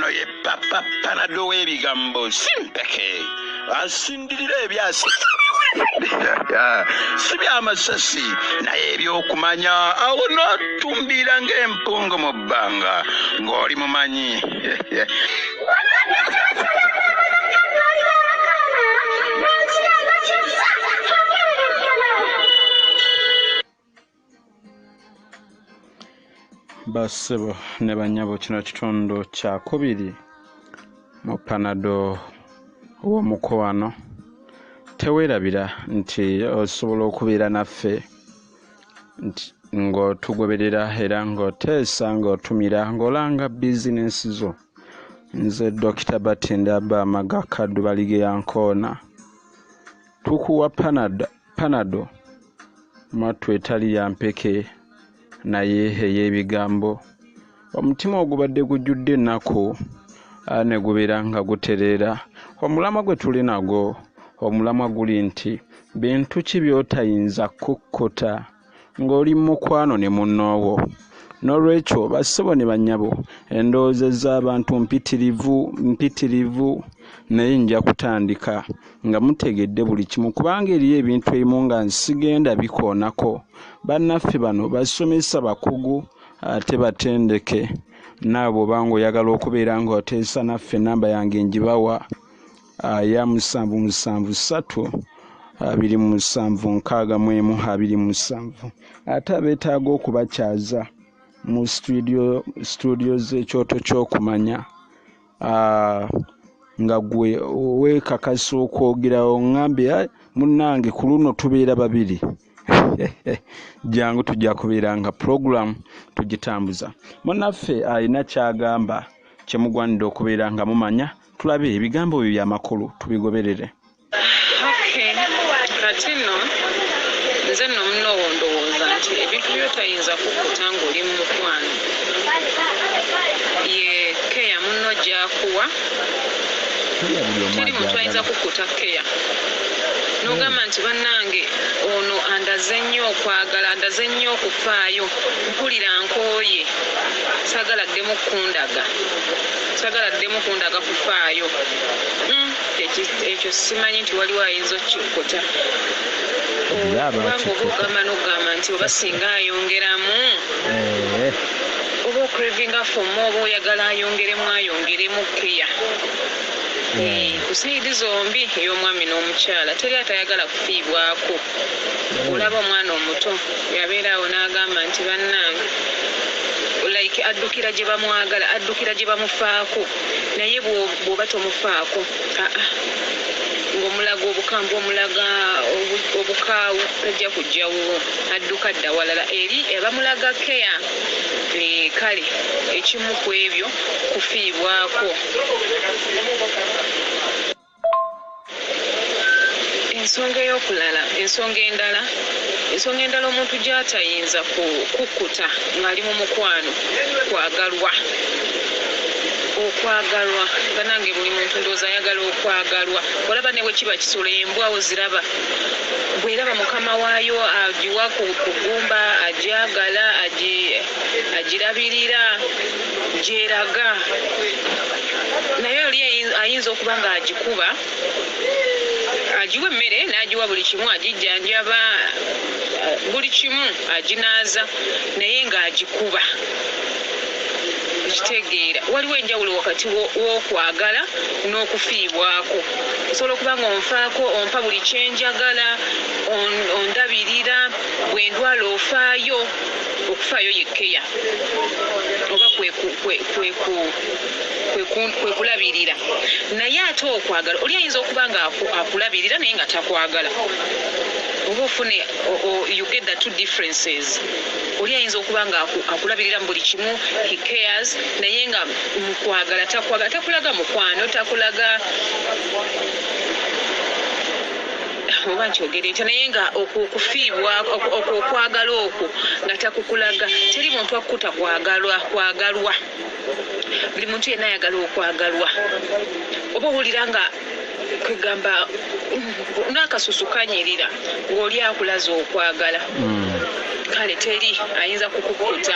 ono ye papa Panado w'ebigambo simpeke asindirira ebyasi si byamasasi naye ebyokumanya awo n'otumbira ng'empungu mu bbanga ng'oli mumanyi. Basebo ne banyabo kino kitundu kyakubiri mu Panado w'omukoano teweerabira nti osobola okubeera naffe ng'otugoberera era ng'oteesa ng'otumira ng'olanga bizinensi zo. Nze Dr. Batindaba Magakadu Balige Yankoona tukuwa Panado matu etali ya mpeke naye ey'ebigambo. Omutima ogubadde gujjudde ennaku ne gubeera nga gutereera. Omulamwa gwe tuli nagwo omulamwa guli nti bintu ki by'otayinza kukkuta ng'oli mu mukwano ne munnoowo. N'olwekyo bassebo ne bannyabo endowooza z'abantu mpitirivu naye nja kutandika nga mutegedde buli kimu kubanga eriyo ebintu ebimu nga nsigenda bikoonako. Bannaffe bano basomesa bakugu ate batendeke. Naabo banga oyagala okubeera ng'oteesa naffe namba yange njibawa ya 773 ate abeetaaga okubakyaza mu studio z'ekyoto ky'okumanya nga gwe weekakasa okwogerawo ŋŋambe munnange ku luno tubeera babiri. Jangu tujja kubeera nga program tugitambuza. Munnaffe alina kyagamba kyemugwanidde okubeera nga mumanya. Tulabe ebigambo byo byamakulu tubigoberere. Kati nno nze nno munnoowo ndowooza nti ebintu by'otayinza kukkuta ng'oli mu mukwano ye keya munno gy'akuwa. Teri muntu ayinza kukkuta keya n'ogamba nti bannange ono andaze nnyo okwagala, andaze nnyo okufaayo, mpulira nkooye, saagala ddemu kundaga kufaayo. Ekyo simanyi nti waliwo ayinza okikkuta. Kubanga oba ogamba n'ogamba nti oba singa ayongeramu oba okrevinga fomu oba oyagala ayongeremu keya. Ku sayidi zombi ey'omwami n'omukyala teri atayagala kufiibwako. Olaba omwana omuto yabeera awo n'agamba nti bannange like addukira gye bamwagala, addukira gye bamufaako, naye bw'oba tomufaako ng'omulaga obukambwe omulaga obukaawu tajja kujjawo, adduka dda walala eri abamulaga keya. Kale ekimu ku ebyo kufiibwako. Ensonga endala omuntu gy'atayinza kukkuta ng'ali mu mukwano kwagalwa. Okwagalwa banange buli muntu ndowooza ayagala okwagalwa. Olaba ne bwe kiba kisolo embwa oziraba, bw'eraba mukama waayo agiwa ku kugumba, agyagala, agirabirira, gyeraga. Naye oli ayinza okuba ng'agikuba, agiwa emmere n'agiwa buli kimu, agijjanjaba, buli kimu aginaaza, naye ng'agikuba. Kitegeera waliwo enjawulo wakati w'okwagala n'okufiibwako. Osobola okuba nga onfaako, ompa buli kyenjagala, ondabirira, bwe ndwala ofaayo. Okufaayo yekkeya oba kwe kulabirira. Naye ate okwagala oli ayinza okuba nga akulabirira naye nga takwagala. Oba ofune you get the two differences. Oli ayinza okuba nga akulabirira mu buli kimu, he cares, naye nga mu kwagala takwagala, takulaga mukwano, takulaga oba nkyogere ntya, naye nga okufiibwa okwagala okwo nga takukulaga. Teri muntu akkuta kwagalwa. Buli muntu yenna ayagala okwagalwa. Oba owulira nga kwegamba n'akasusu kanyirira ng'oli akulaza okwagala. Kale teri ayinza kukukkuta.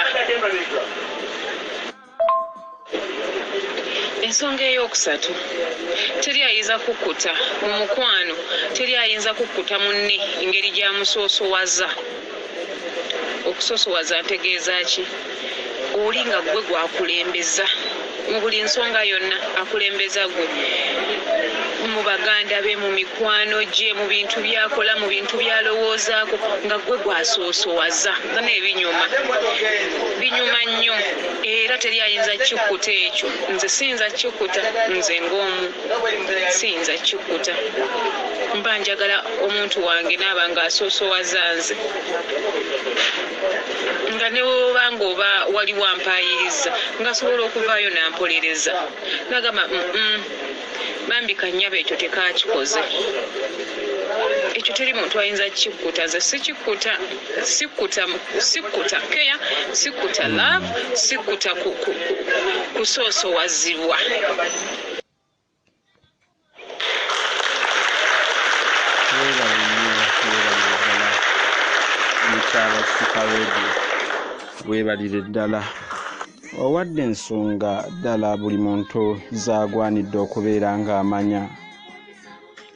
ensonga ey'okusatu teri ayinza kukkuta mu mukwano, teri ayinza kukkuta munne engeri gy'amusoosowaza. Okusoosowaza ntegeeza ki? Oli nga gwe gwakulembeza mu buli nsonga yonna, akulembeza gwe mu baganda be, mu mikwano gye, mu bintu byakola, mu bintu byalowoozaako, nga gwe gwasoosowaza. Gana ebinyuma nnyo, era teri ayinza kikkuta ekyo. Nze siyinza kikkuta, nze ng'omu siyinza kikkuta. Mba njagala omuntu wange naaba ng'asoosowaza nze, nga ne bwoba ng'oba wali wampayiriza ng'asobola okuvaayo n'ampolereza, nagamba bambi kannyaba ekyo tekakikoze. Ekyo teri muntu ayinza kikkuta. Nze sikikkuta, sikkuta keya, sikkuta love, sikkuta kusoosowazibwa. Weebalire ddala. Owadde ensonga ddala buli muntu zaagwanidde okubeera ng'amanya.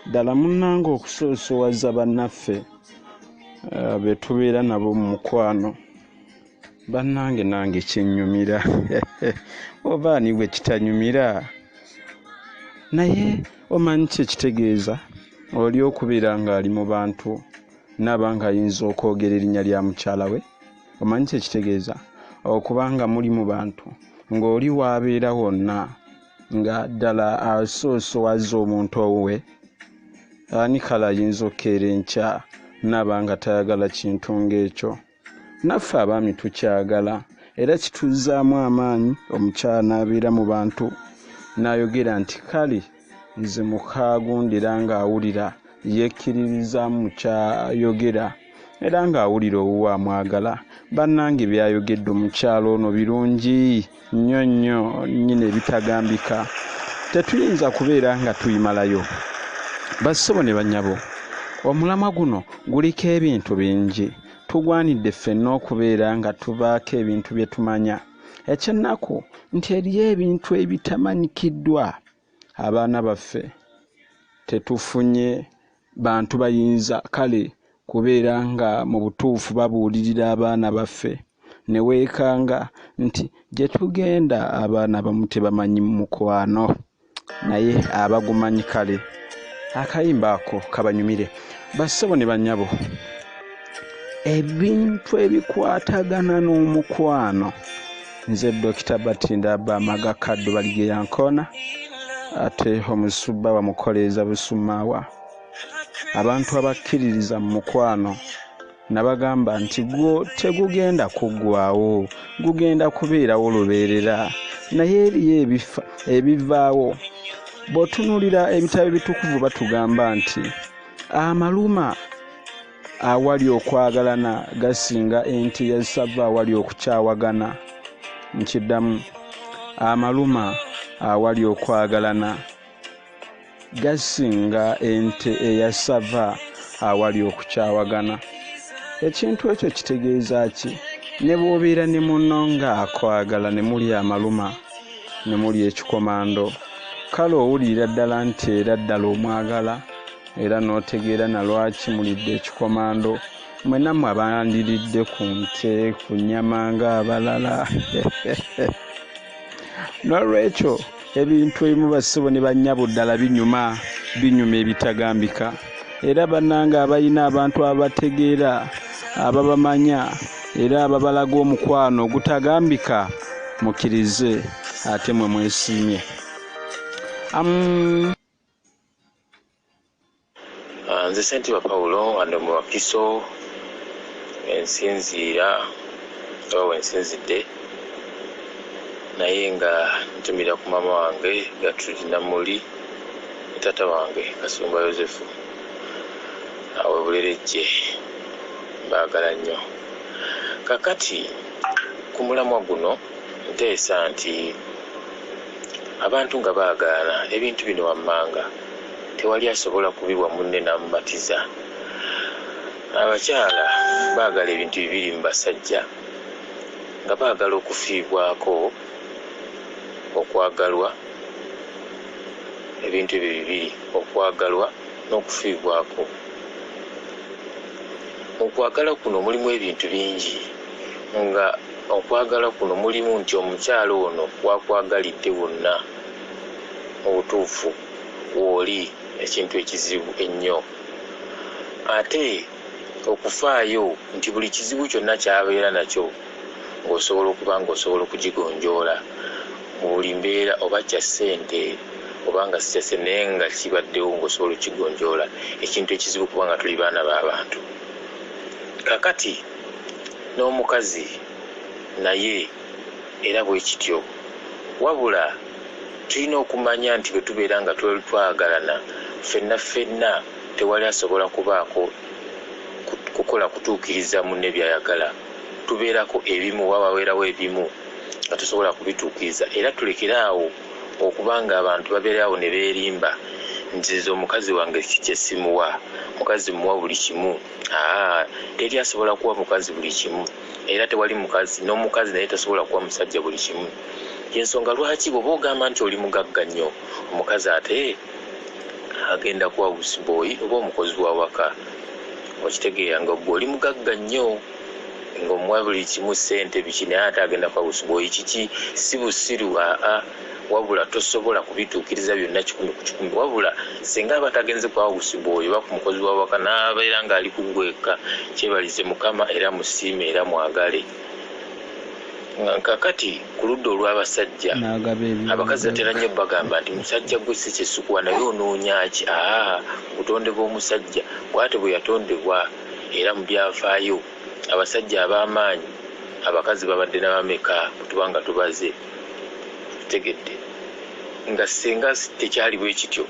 Ddala munnange okusoosowaza bannaffe be tubeera nabo mu mukwano, bannange nange kinnyumira. Oba ani bwe kitanyumira? Naye omanyi kye kitegeeza oli okubeera ng'ali mu bantu naba ng'ayinza okwogera erinnya lya mukyala we. Omanyi kye kitegeeza okubanga muli mu bantu ng'oli waabeera wonna nga ddala asoosowaza omuntu owe, ani kale ayinza okkeera enkya naba nga tayagala kintu ng'ekyo. Naffe abaami tukyagala era kituzaamu amaanyi omukyala n'abeera mu bantu n'ayogera nti kale nze mukaagundira ng'awulira yekkiririzaamu kyayogera era ng'awulira owuwe amwagala. Bannange byayogedde omukyalo ono birungi nnyo nnyo nnyine ebitagambika. Tetuyinza kubeera nga tuyimalayo. Bassebo ne bannyabo, omulamwa guno guliko ebintu bingi. Tugwanidde ffenna okubeera nga tubaako ebintu bye tumanya. Ekyennaku nti eriyo ebintu ebitamanyikiddwa. Abaana baffe tetufunye bantu bayinza kale kubeera nga mu butuufu babuulirira abaana baffe ne weekanga nti gye tugenda abaana abamu tebamanyi mukwano, naye abagumanyi kale akayimba ako kabanyumire. Bassebo ne bannyabo, ebintu ebikwatagana n'omukwano, nze Dokita Batinda Bamaga Kaddu Balige Yankona, ate omusubba wamukoleeza Busumaawa. Abantu abakkiririza mu mukwano nabagamba nti gwo tegugenda kuggwaawo, gugenda kubeerawo lubeerera, naye eriyo ebivaawo. Bw'otunuulira ebitabo ebitukuvu batugamba nti amaluma awali okwagalana gasinga ente ya ssava awali okukyawagana. Nkiddamu, amaluma awali okwagalana gasinga ente eya ssava awali okukyawagana. Ekintu ekyo kitegeeza ki? Ne bw'obeera ne munno ng'akwagala ne muli amaluma ne muli ekikomando, kale owulira ddala nti era ddala omwagala era n'otegeera na lwaki mulidde ekikomando. Mwenammwe abandiridde ku nte, ku nnyama ng'abalala. N'olwekyo ebintu ebimu bassebo ne bannyabo ddala binyuma ebitagambika. Era bannange abalina abantu abategeera, ababamanya era ababalaga omukwano ogutagambika, mukkirize ate mwe mwesiimye. Nze Ssentibwa Pawulo wano mu Wakiso ensinziira oba wensinzidde, naye nga ntumira ku mama wange Gatrude Namuli ne taata wange Kasumba Yosefu awe Bulerejje, mbaagala nnyo. Kakati ku mulamwa guno nteesa nti abantu nga baagalana ebintu bino wammanga tewali asobola kubiwa munne n'amumatiza. Abakyala baagala ebintu bibiri mu basajja, nga baagala okufiibwako, okwagalwa ebintu ebyo bibiri, okwagalwa n'okufiibwako. Okwagala kuno mulimu ebintu bingi, nga okwagala kuno mulimu nti omukyalo ono wakwagalidde wonna obutuufu w'oli ekintu ekizibu ennyo. Ate okufaayo nti buli kizibu kyonna kyabeera nakyo ng'osobola okuba ng'osobola okugigonjoola mu buli mbeera, oba kya ssente obanga si kya ssente naye nga kibaddewo ng'osobola okukigonjoola, ekintu ekizibu kubanga tuli baana b'abantu. Kakati n'omukazi naye era bwe kityo, wabula tulina okumanya nti bwe tubeera nga twagalana ffenna tewali asobola kubaako kukola kutuukiriza munne byayagala. Tubeerako ebimu, wabaweerawo ebimu nga tusobola kubituukiriza, era tulekeraawo okubanga abantu babeerawo ne beerimba nziza omukazi wange kye simuwa, mukazi muwa buli kimu. Teri asobola kuwa mukazi buli kimu, era tewali mukazi n'omukazi naye tasobola kuwa musajja buli kimu. Yensonga lwaki bw'oba ogamba nti oli mugagga nnyo, omukazi ate agenda kuwa busibooyi oba omukozi wa waka. Okitegeera nga gwe oli mugagga nnyo ng'omuwa buli kimu, ssente biki, naye ate agenda kuwa busibooyi. Kiki si busiru, wabula tosobola kubituukiriza byonna 10 ku 10. Wabula singa aba tagenze kuwa busibooyi oba ku mukozi wa waka n'abeera ng'ali kugweka, kyebalize Mukama era musiime era mwagale. Kakati ku ludda olw'abasajja, abakazi batera nnyo bagamba nti musajja gwe si kyesikuwa naye onoonya ki? Butonde bw'omusajja bw'ate bwe yatondebwa. Era mu byafaayo abasajja ab'amaanyi abakazi babadde n'abameka kutubanga tubaze. Tegedde nga singa tekyali bwe kityo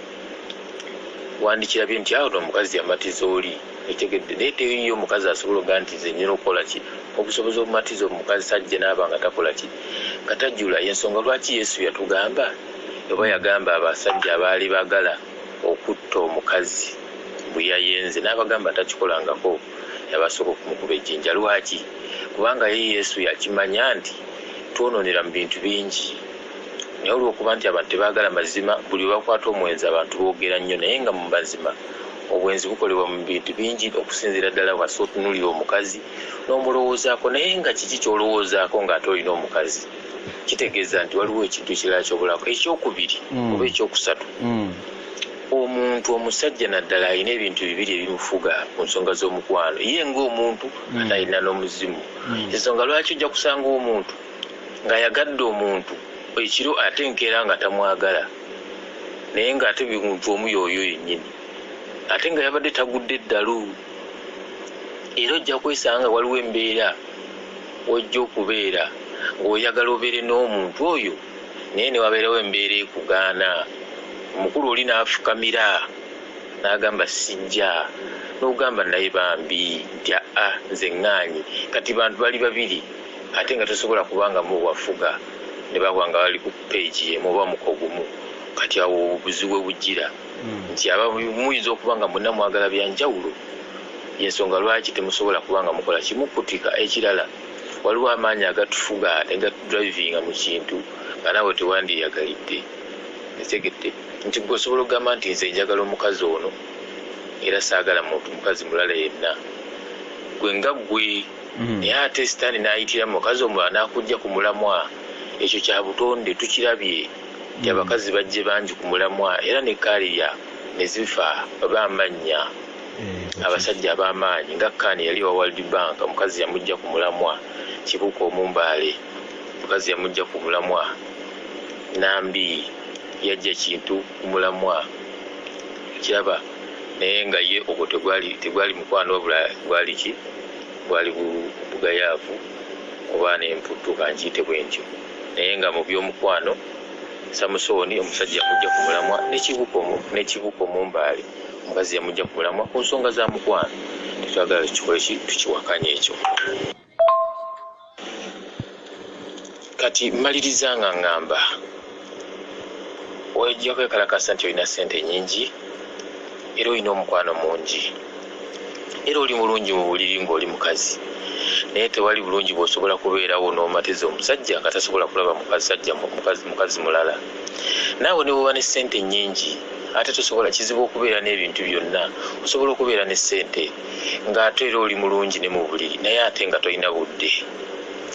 wandikirabye nti awo omukazi yamatiza oli. Etegedde naye teriyo omukazi asobola okuga nti nze nnyina okukola ki, obusobozi obumatiza omukazi sajja n'aba nga takola ki, nga tajjula. Yensonga lwaki Yesu yatugamba oba yagamba abasajja abaali bagala okutta omukazi bwe yayenze, n'abagamba takikolangako, yabasooka okumukuba ejjinja. Lwaki? Kubanga ye Yesu yakimanya nti twonoonera mu bintu bingi. Naye olw'okuba nti abantu tebaagala mazima, buli bakwata omwenzi abantu boogera nnyo, naye nga mu mazima obwenzi bukolebwa mu bintu bingi, okusinziira ddala wasi otunuulira omukazi n'omulowoozaako. Naye nga kiki ky'olowoozaako ng'ate olina omukazi? Kitegeeza nti waliwo ekintu kirala ky'obulako. Ekyokubiri oba ekyokusatu, omuntu omusajja naddala alina ebintu bibiri ebimufuga ku nsonga z'omukwano. Ye ng'omuntu ate alina n'omuzimu. Ensonga lwaki ojja kusanga omuntu ng'ayagadde omuntu ekiro ate nkeera nga tamwagala, naye ng'ate muntu omu y'oyo yennyini, ate nga yabadde tagudde eddalu. Era ojja kwesanga waliwo embeera wojja okubeera ng'oyagala obeere n'omuntu oyo, naye ne wabeerawo embeera ekugaana. Omukulu oli n'afukamira n'agamba sijja, n'ogamba naye bambi nti nze ŋŋaanyi. Kati bantu bali babiri ate nga tosobola kubanga mu wafuga ne baba nga bali ku peegi emu oba muko gumu. Kati awo obuzibu bujjira nti aba muyinza okuba nga mwenna mwagala bya njawulo. Yensonga lwaki temusobola kubanga mukola kimu. Kutika ekirala, waliwo amaanyi agatufuga ne gatudrivinga mu kintu nga naawe tewandiyagalidde. Etegedde nti gwe osobola okugamba nti nze njagala omukazi ono era saagala muntu mukazi mulala yenna, gwe nga ggwe. Naye ate sitaani n'ayitira mukazi omulala n'akujja ku mulamwa. Ekyo kya butonde, tukirabye nti abakazi bajje bangi ku mulamwa, era ne kaaliya ne zifa b'amannya. Abasajja ab'amaanyi nga Kaani yali wa World Bank, omukazi yamujja ku mulamwa. Kibuuka Omumbaale, omukazi yamujja ku mulamwa. Nambi yajja kintu ku mulamwa, kiraba. Naye nga ye ogwo tegwali mukwano wabula gwali ki? Gwali bugayaavu oba n'emputtu kankiyite bwe ntyo. Naye nga mu by'omukwano Samusooni omusajja yamujja ku mulamwa, n'ekibuuka Omumbaale omukazi yamujja ku mulamwa ku nsonga za mukwano. Tetwagala tukiwakanya ekyo. Kati mmaliriza nga ŋŋamba, ojja kwekalakasa nti olina ssente nnyingi era olina omukwano mungi era oli mulungi mu buliri ng'oli mukazi, naye tewali bulungi bw'osobola kubeerawo n'omatiza omusajja nga tasobola kulaba mukazi mulala. Naawe ne bwoba ne ssente nnyingi ate tosobola kizibu okubeera n'ebintu byonna. Osobola okubeera ne ssente ng'ate era oli mulungi ne mu buliri naye ate nga tolina budde.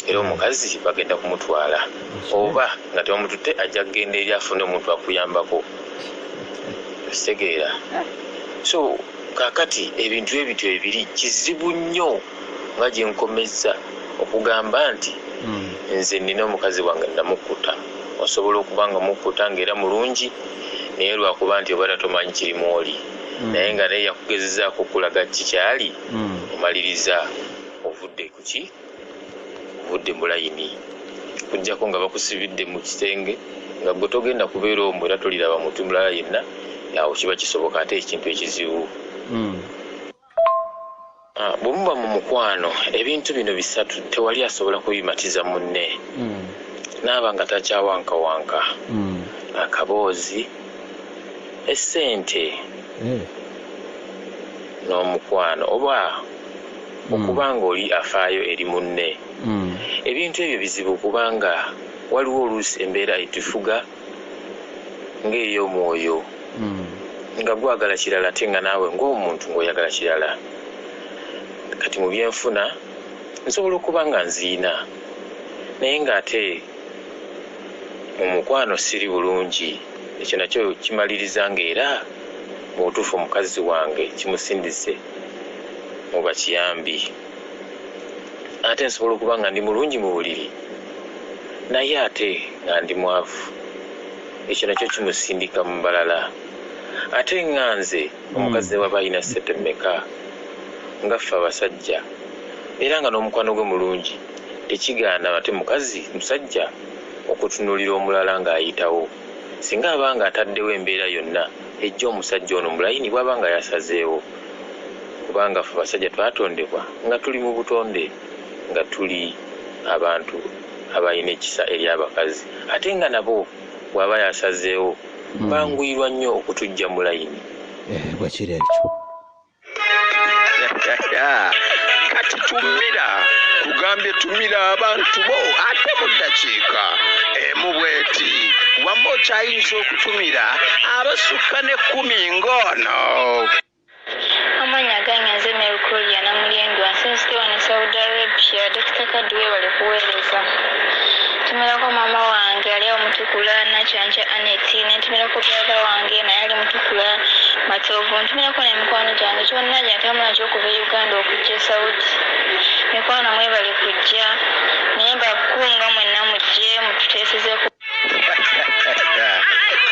Era omukazi bagenda kumutwala oba nga tebamututte ajja kugenda eri afune omuntu akuyambako. Kitegeera. So kakati ebintu ebityo ebiri kizibu nnyo nga gye nkomezza okugamba nti nze nina omukazi wange namukkuta. Osobola okuba nga mukkuta ng'era mulungi naye lwakuba nti obadde tomanyi kirimu oli naye nga naye yakugezezaako okulaga kikyali omaliriza ovudde kuki ovudde mu layini kujjako nga bakusibidde mu kitenge nga gwe togenda kubeera omwo era toliraba muntu mulala yenna. Awo kiba kisoboka ate ekintu ekizibu. Bwe muba mu mukwano ebintu bino bisatu tewali asobola kubimatiza munne. Naaba nga takyawankawanka akaboozi, essente n'omukwano oba okuba ng'oli afaayo eri munne. Ebintu ebyo bizibu kubanga waliwo oluusi embeera etufuga ng'ey'omwoyo nga gwagala kirala ate nga naawe ng'omuntu ng'oyagala kirala. Kati mu byenfuna nsobola okuba nga nziina naye ng'ate mu mukwano siri bulungi. Ekyo nakyo kimaliriza ng'era mu butuufu omukazi wange kimusindise mu bakiyambi. Ate nsobola okuba nga ndi mulungi mu buliri naye ate nga ndi mwavu. Ekyo nakyo kimusindika mu balala. Ate nganze omukazi waba alina ssente mmeka nga ffe abasajja era nga n'omukwano gwe mulungi tekigaana ate musajja okutunuulira omulala ng'ayitawo singa aba nga ataddewo embeera yonna ejja omusajja ono mulayini bw'aba nga yasazeewo. Kubanga ffe abasajja twatondebwa nga tuli mu butonde nga tuli abantu abalina ekisa eri abakazi ate nga nabo bw'aba yasazeewo banguyirwa nnyo okutujja mu layini. Bwekiri ekyo kati tumira tugambye tumira abantu bo ate mu ddakiika emu bweti wamma okyayinza okutumira abasukka ne 10 ng'ono. Amanya gange nze Merkuria na Mulindwa nsensike wano Saudi Arabia. Dr. Kadwe bali kuweereza. Tumirako mama wange ali omutukula Nakyanja Aneti, netumirako brother wange naye ali mutukula Matovu, ntumirako n'emikwano gyange kyonna gyentambula nakyo okuva e Uganda okujja Saudi. Mikwano mwe bali kujja naye mbakunga mwenna mujje mututeesezeeko.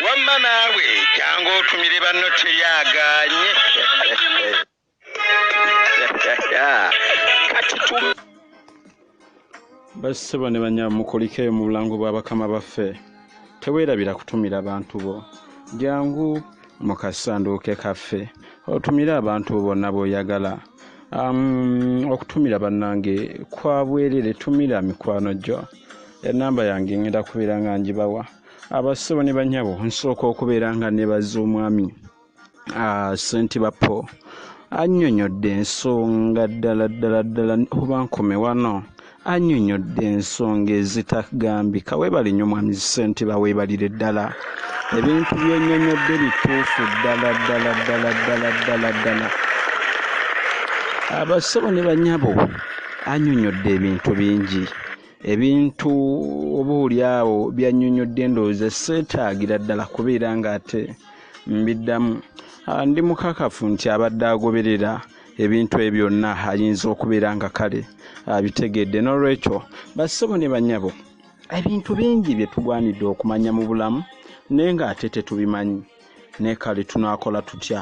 Wamma naawe jangu otumire banno teryaganye. Kati bassebo ne banyabo mukolikeyo mu bulango bw'abakama baffe. Teweerabira kutumira abantu bo. Jangu mu kasanduuke kaffe otumire abantu bonna b'oyagala. Okutumira bannange kwa bwerere tumira mikwano gyo. Enamba yange ngenda kubeera nga ngibawa. Abassebo ne banyabo nsooka okubeera nga nebaza omwami Senti Bapo annyonnyodde ensonga ddala oba nkome wano. Annyonnyodde ensonga ezitagambika. Weebale nnyo mwami Senti baweebalire ddala. Ebintu by'ennyonnyodde bituufu ddala. Abassebo ne banyabo annyonnyodde ebintu bingi. Ebintu oboolyawo byannyonnyodde ndowooza seetaagira ddala kubeera ng'ate mbiddamu. Ndi mukakafu nti abadde agoberera ebintu ebyo byonna ayinza okubeera nga kale abitegedde. N'olwekyo bassebo ne banyabo ebintu bingi bye tugwanidde okumanya mu bulamu naye ng'ate tetubimanyi ne kale tunaakola tutya.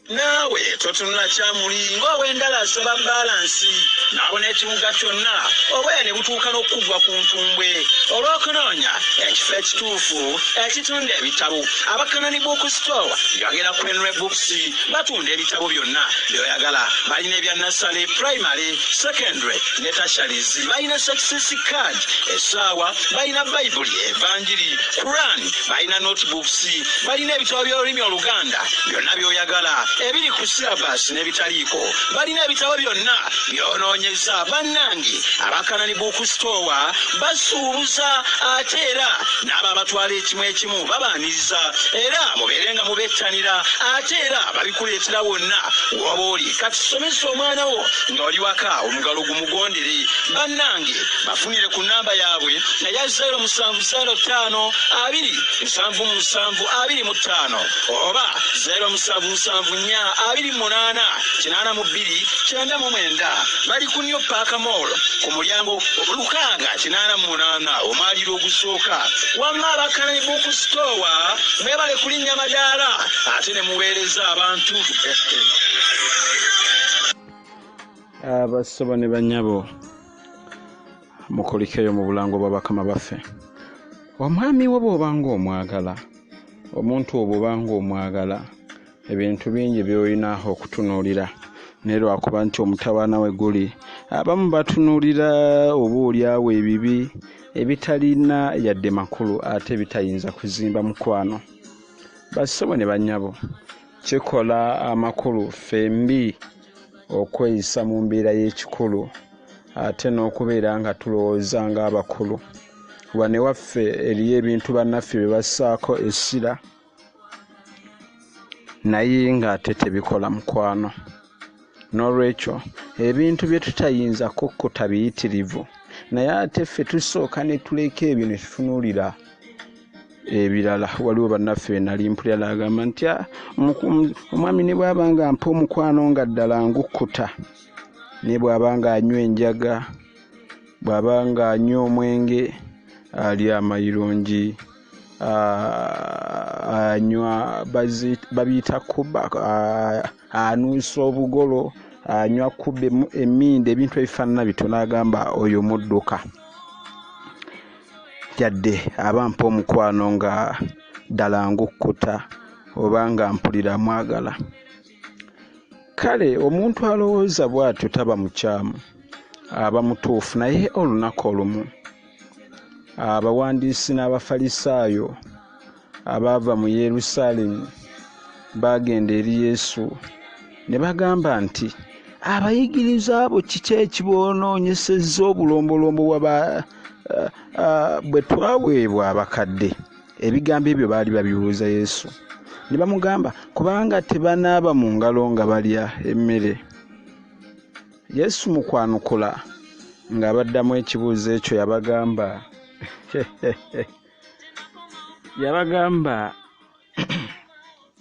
Naawe totunula kyamuli ng'ow'endala asaba balansi n'abona ekibuga kyonna obweye ne butuuka n'okugwa ku ntumbwe olw'okunoonya ekifo ekituufu ekitunda ebitabo abakanani bookstore yogera ku Enre Books batunda ebitabo byonna byoyagala balina ebya nursery primary secondary ne tertiaries balina success card essaawa balina Bible evanjiri Quran balina notebooks balina ebitabo by'olulimi Oluganda byonna byoyagala ebiri ku syllabus n'ebitaliiko balina ebitabo byonna byonoonyeza bannange abakanani bookstore basuubuza ate era n'abo abatwala ekimu babaaniriza era mubeerenga mubettanira ate era babikuleetera wonna w'oba oli kati somesa omwana wo ng'oli waka omugalo gumugondere bannange bafunire ku nnamba yaabwe eya 0705 27725 oba 0774288299 bali ku New Park Mall ku mulyango 688 omwaliro ogusooka wamma abakanani bookstore mwebale kulinnya madaala ate ne muweereza abantu abasaba ne banyabo mukolikeyo mu bulango bw'abakama baffe omwami wo bw'obanga omwagala omuntu obw'obanga omwagala ebintu bingi by'olina okutunuulira naye lwakuba nti omutawaana we guli abamu batunuulira oba oliawo ebibi ebitalina yadde makulu ate bitayinza kuzimba mukwano basabo ne banyabo kikola amakulu fembi okweyisa mu mbeera y'ekikulu ate n'okubeera nga tulowooza ng'abakulu wane waffe eriyo ebintu bannaffe bye bassaako essira naye ng'ate tebikola mukwano n'olwekyo ebintu bye tutayinza kukkuta biyitirivu naye ate ffe tusooka ne tuleka ebyo ne tutunuulira ebirala waliwo bannaffe be nali mpulira agamba nti omwami ne bw'aba nga mpa omukwano nga ddala ngukkuta ne bw'aba nga anywa enjaga bw'aba nga anywa omwenge ali amayirungi anywa babiyita kuba anuusa obugolo anywa kubbe emmindi ebintu ebifaanana bito n'agamba oyo mudduka yadde abampa omukwano nga ddala ngukkuta oba nga mpulira mwagala kale omuntu alowooza bw'atyo taba mukyamu aba mutuufu naye olunaku olumu abawandiisi n'abafalisaayo abaava mu Yerusaalemi bagenda eri Yesu ne bagamba nti abayigiriza abo kiki ekiboonoonyesezza obulombolombo bwe twaweebwa abakadde ebigambo ebyo baali babibuuza Yesu ne bamugamba kubanga tebanaaba mu ngalo nga balya emmere Yesu mu kwanukula ng'abaddamu ekibuuzo ekyo yabagamba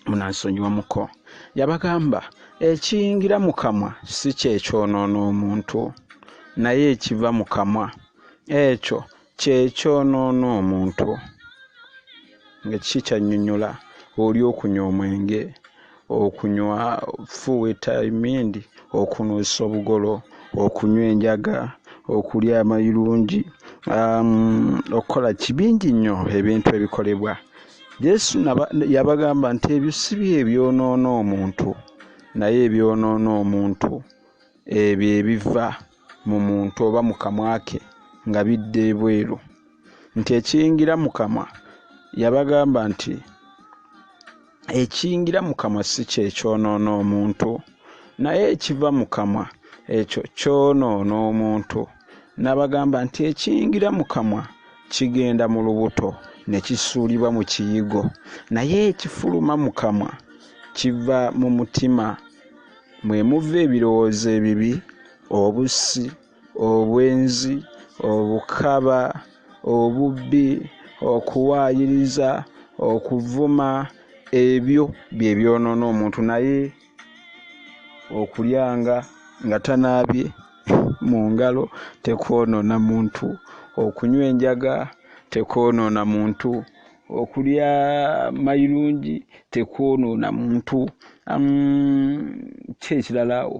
munansonyiwamuko yabagamba ekiyingira mu kamwa si kyekyonoona omuntu naye ekiva mu kamwa ekyo kyekyonoona omuntu nga kiki kyannyonnyola oli okunywa omwenge okunywa fuweta emindi okunuusa obugolo okunywa enjaga okulya amayirungi okukola kibingi nnyo ebintu ebikolebwa Yesu yabagamba nti ebyo si bye ebyonoona omuntu naye ebyonoona omuntu ebyo ebiva mu muntu oba mu kamwa ke nga bidde ebweru nti ekiyingira mu kamwa yabagamba nti ekiyingira mu kamwa si kyekyonoona omuntu naye ekiva mu kamwa ekyo kyonoona omuntu n'abagamba nti ekiyingira mu kamwa kigenda mu lubuto ne kisuulibwa mu kiyigo naye ekifuluma mu kamwa kiva mu mutima mwe muva ebirowoozo ebibi obussi obwenzi obukaba obubbi okuwaayiriza okuvuma ebyo bye byonoona omuntu naye okulyanga nga tanaabye mu ngalo tekwonoona muntu okunywa enjaga tekwonoona muntu okulya mayirungi tekwonoona muntu kyekiralawo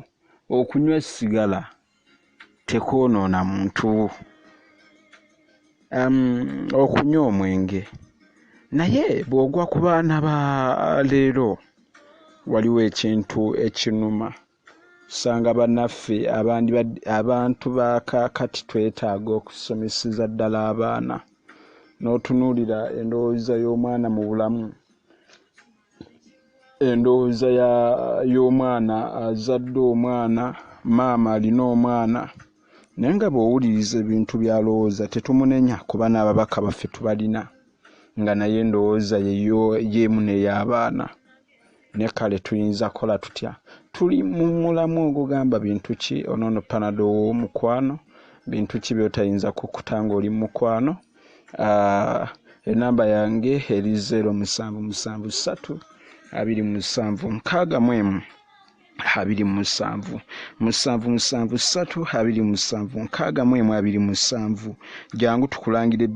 okunywa sigala tekwonoona muntu okunywa omwenge naye bw'ogwa ku baana ba leero waliwo ekintu ekinuma usanga bannaffe abantu bakakati twetaaga okusomeseza ddala abaana n'otunuulira endowooza y'omwana mu bulamu endowooza y'omwana azadde omwana maama alina omwana naye nga bw'owuliriza ebintu by'alowooza tetumunenya kuba n'ababaka baffe tubalina nga naye endowooza yeemu n'ey'abaana ne kale tuyinza kola tutya tuli mu mulamu ogugamba bintu ki onoono panado w'omukwano bintu ki by'otayinza kukutanga oli mu mukwano enamba yange eri 0773 27 61 27 773 27 61 jangu tukulangire